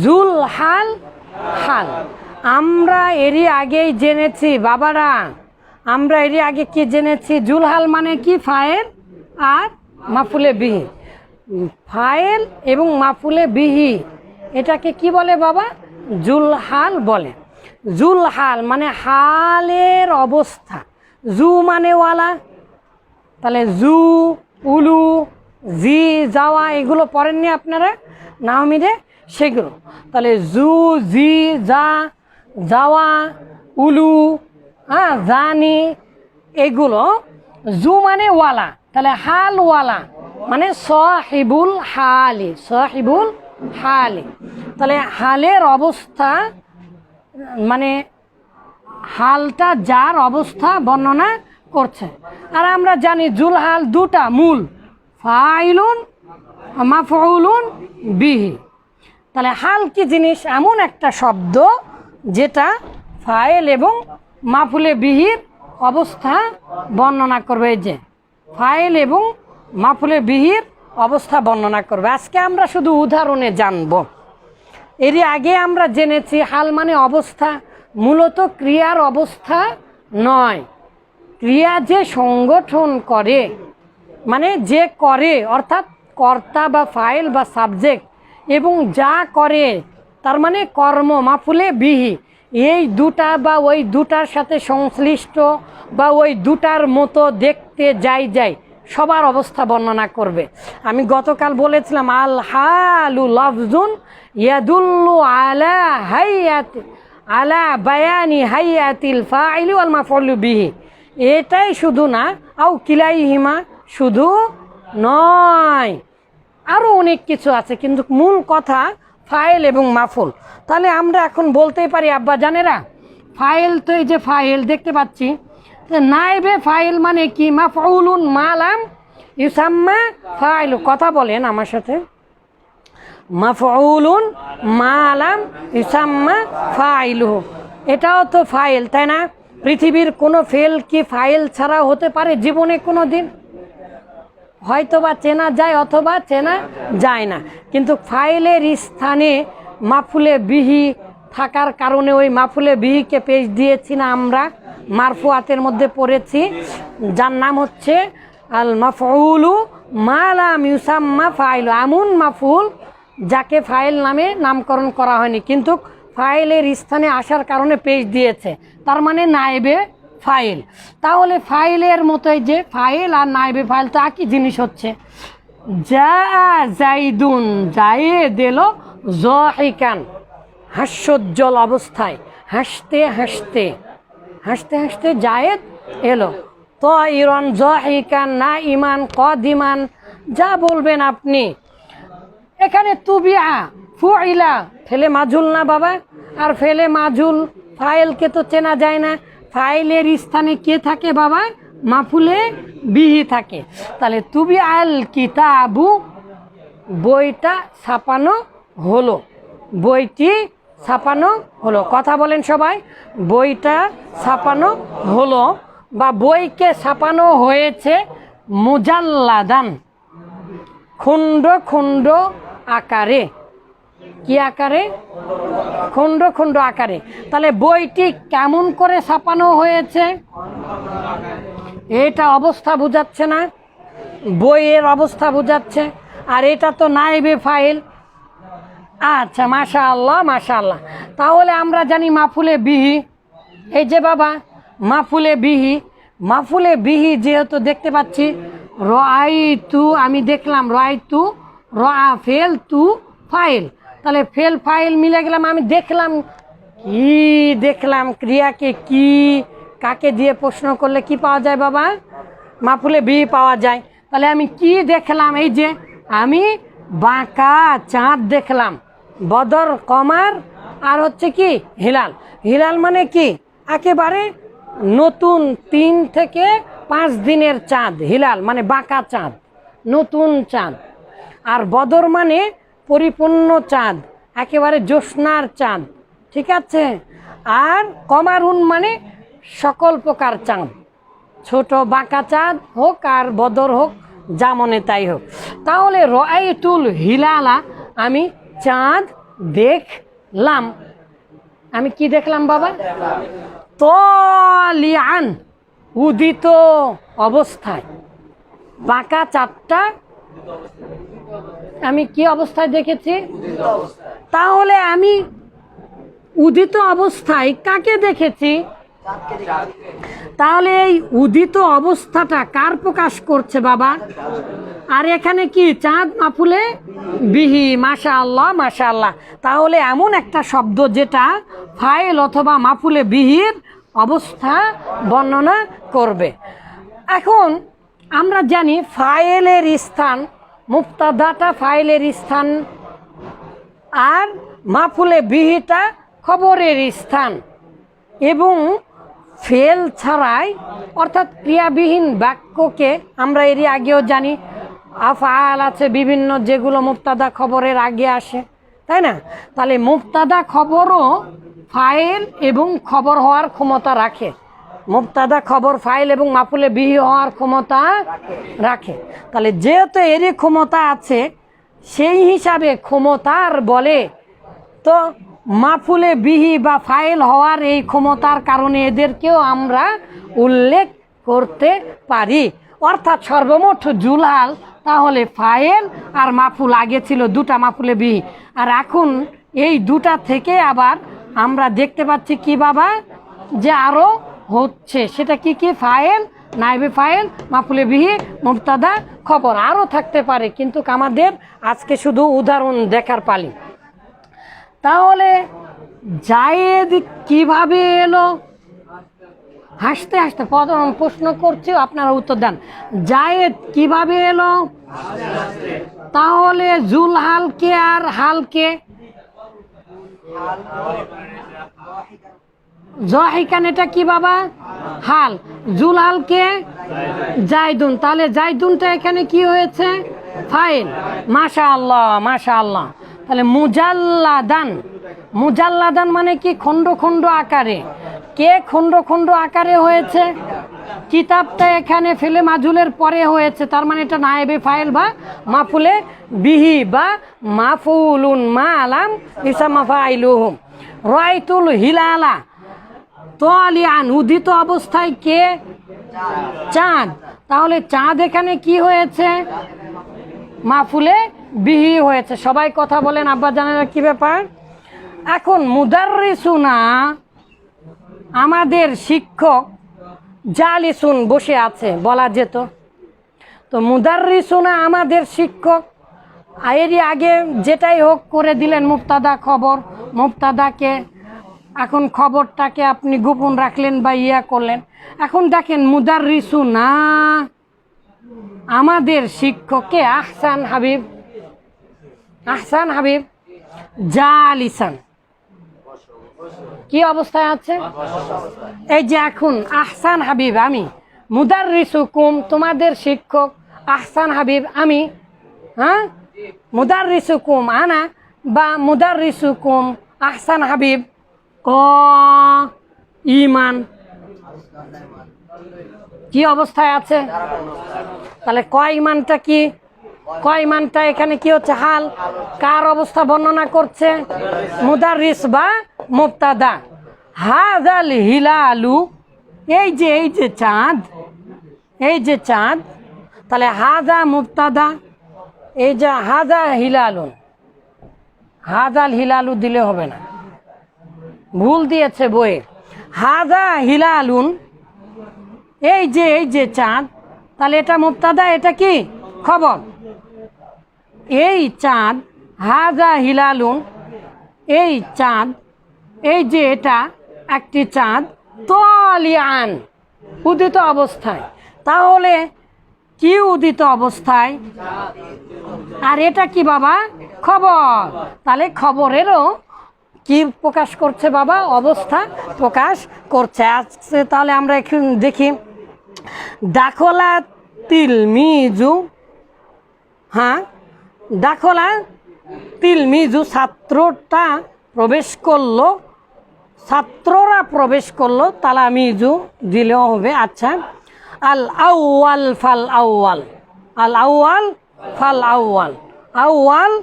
Joule হাল হাল। আমরা এরই আগেই জেনেছি বাবারা, আমরা এরই আগে কি জেনেছি? জুল হাল মানে কি? ফাইল আর মাফুলে বিহি। ফাইল এবং মাফুলে বিহি এটাকে কি বলে বাবা? জুল হাল বলে। জুল হাল মানে হালের অবস্থা। জু মানে ওয়ালা, তাহলে জু, উলু, জি, যাওয়া, এগুলো পড়েননি আপনারা নাহমিদে? সেগুলো তাহলে জু, জি, যা, যাওয়া, উলু, হ্যাঁ, জানি, এগুলো। জু মানে ওয়ালা, তাহলে হাল ওয়ালা মানে সাহিবুল হালি, সাহিবুল হালি। তাহলে হালের অবস্থা মানে হালটা যার অবস্থা বর্ণনা করছে। আর আমরা জানি জুল হাল দুটা মূল, ফাইলুন মাফউলুন বিহি। তাহলে হাল কি জিনিস? এমন একটা শব্দ যেটা ফাইল এবং মাফুলে বিহির অবস্থা বর্ণনা করবে। এই যে ফাইল এবং মাফুলে বিহির অবস্থা বর্ণনা করবে। আজকে আমরা শুধু উদাহরণে জানব। এরই আগে আমরা জেনেছি হাল মানে অবস্থা, মূলত ক্রিয়ার অবস্থা নয়। ক্রিয়া যে সংগঠন করে, মানে যে করে, অর্থাৎ কর্তা বা ফাইল বা সাবজেক্ট, এবং যা করে তার মানে কর্ম, মাফুলে বিহি, এই দুটা বা ওই দুটার সাথে সংশ্লিষ্ট বা ওই দুটার মতো দেখতে যাই সবার অবস্থা বর্ণনা করবে। আমি গতকাল বলেছিলাম আল হালু লফজুন ইয়াদুল্লু আলা হাইয়াতি আলা বায়ানি হাইয়াতিল ফাইলি ওয়াল মাফউলু বিহি। এটাই শুধু না, আও কিলাইহিমা, শুধু নয়, আরও অনেক কিছু আছে, কিন্তু মূল কথা ফাইল এবং মাফুল। তাহলে আমরা এখন বলতেই পারি আব্বা জানেরা, ফাইল তো এই যে ফাইল দেখতে পাচ্ছি, নাইবে ফাইল মানে কি? মাফউলুন মালাম ইউসাম্মা ফাইলু। কথা বলেন আমার সাথে, মাফউলুন মালাম ইউসাম্মা ফাইলু। এটাও তো ফাইল, তাই না? পৃথিবীর কোনো ফেল কি ফাইল ছাড়া হতে পারে জীবনে কোনো দিন? হয়তো বা চেনা যায় অথবা চেনা যায় না, কিন্তু ফাইলের স্থানে মাফুলে বিহি থাকার কারণে ওই মাফুলে বিহিকে পেশ দিয়েছি না আমরা, মারফুয়াতের মধ্যে পড়েছি, যার নাম হচ্ছে আল মাফউলু মালাম ইউসাম্মা ফাইলু। এমন মাফুল যাকে ফাইল নামে নামকরণ করা হয়নি, কিন্তু ফাইলের স্থানে আসার কারণে পেশ দিয়েছে, তার মানে নায়েবে ফাইল। তাহলে ফাইলের মতোই যে ফাইল আর নায়েবে ফাইল তো একই জিনিস হচ্ছে। যা জাইদুন, জায়েদ এলো, যাহিকান, হাস্যোজ্জ্বল অবস্থায়, হাসতে হাসতে, হাসতে হাসতে জায়েদ এলো। তাইরান যাহিকান নাইমান কাদিমান, যা বলবেন আপনি। এখানে তুবিআ ফুইলা, ফেলে মাজুল না বাবা? আর ফেলে মাজুল ফাইলকে তো চেনা যায় না। ফাইলের স্থানে কে থাকে বাবা? মাফুলে বিহি থাকে। তাহলে তুবি আল কিতাবু, বইটা ছাপানো হলো, বইটি ছাপানো হলো। কথা বলেন সবাই, বইটা ছাপানো হলো বা বইকে ছাপানো হয়েছে মুজাল্লাদান, খণ্ড খণ্ড আকারে। কি আকারে? খণ্ড খণ্ড আকারে। তাহলে বইটি কেমন করে ছাপানো হয়েছে? এটা অবস্থা বোঝাচ্ছে না? বইয়ের অবস্থা বোঝাচ্ছে। আর এটা তো নায়েবে ফাইল। আচ্ছা, মাশাআল্লাহ মাশাআল্লাহ। তাহলে আমরা জানি মাফুলে বিহি, এই যে বাবা মাফুলে বিহি, মাফুলে বিহি যেহেতু দেখতে পাচ্ছি, রাআইতু, আমি দেখলাম, রাআইতু, রাআ ফেল, তু ফাইল, তাহলে ফেল ফাইল মিলে গেলাম। আমি দেখলাম, কি দেখলাম? ক্রিয়াকে কি কাকে দিয়ে প্রশ্ন করলে কি পাওয়া যায় বাবা? মাফুলে বিহি পাওয়া যায়। তাহলে আমি কি দেখলাম? এই যে আমি বাঁকা চাঁদ দেখলাম, বদর, কমার, আর হচ্ছে কি হিলাল। হিলাল মানে কি? একেবারে নতুন 3 থেকে 5 দিনের চাঁদ। হিলাল মানে বাঁকা চাঁদ, নতুন চাঁদ। আর বদর মানে পরিপূর্ণ চাঁদ, একেবারে জ্যোৎস্নার চাঁদ, ঠিক আছে? আর কমারুন মানে সকল প্রকার চাঁদ, ছোট বাঁকা চাঁদ হোক আর বদর হোক, যা মনে তাই হোক। তাহলে রাআইতুল হিলালা, আমি চাঁদ দেখলাম। আমি কি দেখলাম বাবা? তালিআন, উদিত অবস্থায়। বাঁকা চাঁদটা আমি কি অবস্থায় দেখেছি? তাহলে আমি উদিত অবস্থায় কাকে দেখেছি? তাহলে এই উদিত অবস্থাটা কার প্রকাশ করছে বাবা? আর এখানে কি চাঁদ মাফুলে বিহি। মাশাআল্লাহ মাশাআল্লাহ। তাহলে এমন একটা শব্দ যেটা ফাইল অথবা মাফুলে বিহির অবস্থা বর্ণনা করবে। এখন আমরা জানি ফাইলের স্থান, মুবতাদাটা ফাইলের স্থান আর মাফুলে বিহিটা খবরের স্থান। এবং ফেল ছাড়াই অর্থাৎ ক্রিয়াবিহীন বাক্যকে আমরা এরই আগেও জানি আফআল আছে বিভিন্ন, যেগুলো মুবতাদা খবরের আগে আসে, তাই না? তাহলে মুবতাদা খবরও ফাইল এবং খবর হওয়ার ক্ষমতা রাখে। মুবতাদা খবর ফাইল এবং মাফুলে বিহি হওয়ার ক্ষমতা রাখে। তাহলে যেহেতু এরই ক্ষমতা আছে, সেই হিসাবে ক্ষমতার বলে তো মাফুলে বিহি বা ফাইল হওয়ার এই ক্ষমতার কারণে এদেরকেও আমরা উল্লেখ করতে পারি। অর্থাৎ সর্বমোট জুলহাল তাহলে ফাইল আর মাফুল, আগে ছিল দুটা মাফুলে বিহি, আর এখন এই দুটা থেকে আবার আমরা দেখতে পাচ্ছি কি বাবা, যে আরও হচ্ছে। সেটা কি কি? ফাইল, নাইবে ফাইল, মাফুলে বিহি, মুবতাদা খবর, আরও থাকতে পারে, কিন্তু আমাদের আজকে শুধু উদাহরণ দেখার পালি। তাহলে জায়েদ কিভাবে এলো? হাসতে হাসতে প্রশ্ন করছি, আপনারা উত্তর দেন। জায়েদ কিভাবে এলো? তাহলে জুলহালকে আর হালকে জহিকান, এটা কি বাবা? হাল। জুলহালকে জাইদুন, তাহলে জাইদুনটা এখানে কি হয়েছে? ফাইল। মাশাআল্লাহ মাশাআল্লাহ। তাহলে মুজাল্লাদান, মুজাল্লাদান মানে কি? খণ্ড খণ্ড আকারে। কে খণ্ড খণ্ড আকারে হয়েছে? কিতাবটা এখানে ফেলে মাজুলের পরে হয়েছে, তার মানে এটা নায়েবে ফাইল বা মাফুলে বিহি বা মাফুলুন মা আলাম ইসামা ফাইলুহুম। রাইতুল হিলালা তালিআন, উদিত অবস্থায় কে? চাঁদ। তাহলে চাঁদ এখানে কি হয়েছে? মাফুলে বিহি হয়েছে। সবাই কথা বলেন আব্বা জানেন কি ব্যাপার? এখন মুদাররিসুনা, আমাদের শিক্ষক, জালিসুন, বসে আছে বলা যেত। তো মুদাররিসুনা আমাদের শিক্ষক, এরই আগে যেটাই হোক করে দিলেন মুবতাদা খবর, মুবতাদাকে এখন খবরটাকে আপনি গোপন রাখলেন বা ইয়া করলেন। এখন দেখেন মুদাররিসুনা আমাদের শিক্ষককে আহসান হাবিব, আহসান হাবিব জালিসান, কি অবস্থায় আছে? এই যে এখন আহসান হাবিব আমি, মুদাররিসুকুম তোমাদের শিক্ষক, আহসান হাবিব আমি, হ্যাঁ মুদাররিসুকুম আনা বা মুদাররিসুকুম আহসান হাবিব ক ইমান, কি অবস্থায় আছে? তাহলে ক ইমানটা কি? ক ইমানটা এখানে কি হচ্ছে? হাল। কার অবস্থা বর্ণনা করছে? মুদাররিস বা মুবতাদা। হাযাল হিলালু, এই যে চাঁদ, এই যে চাঁদ। তাহলে হাযা মুবতাদা, এই যে হাযা হিলালুন, হাযাল হিলালু দিলে হবে না, ভুল দিয়েছে বইয়ে। হাযা হিলালুন, এই যে চাঁদ। তাহলে এটা মুবতাদা, এটা কি? খবর। এই চাঁদ, হাযা হিলালুন, এই চাঁদ, এই যে এটা একটি চাঁদ, তালিআন, উদিত অবস্থায়। তাহলে কি উদিত অবস্থায়? আর এটা কি বাবা? খবর। তাহলে খবরেরও কি প্রকাশ করছে বাবা? অবস্থা প্রকাশ করছে। আজকে তাহলে আমরা এখন দেখি দাখলা তিলমিজু, হ্যাঁ দাখলা তিলমিজু, ছাত্রটা প্রবেশ করলো, ছাত্ররা প্রবেশ করলো, তালামিজু দিলেও হবে। আচ্ছা, আল আউয়াল ফাল আউয়াল, আল আউয়াল ফাল আউয়াল, আউয়াল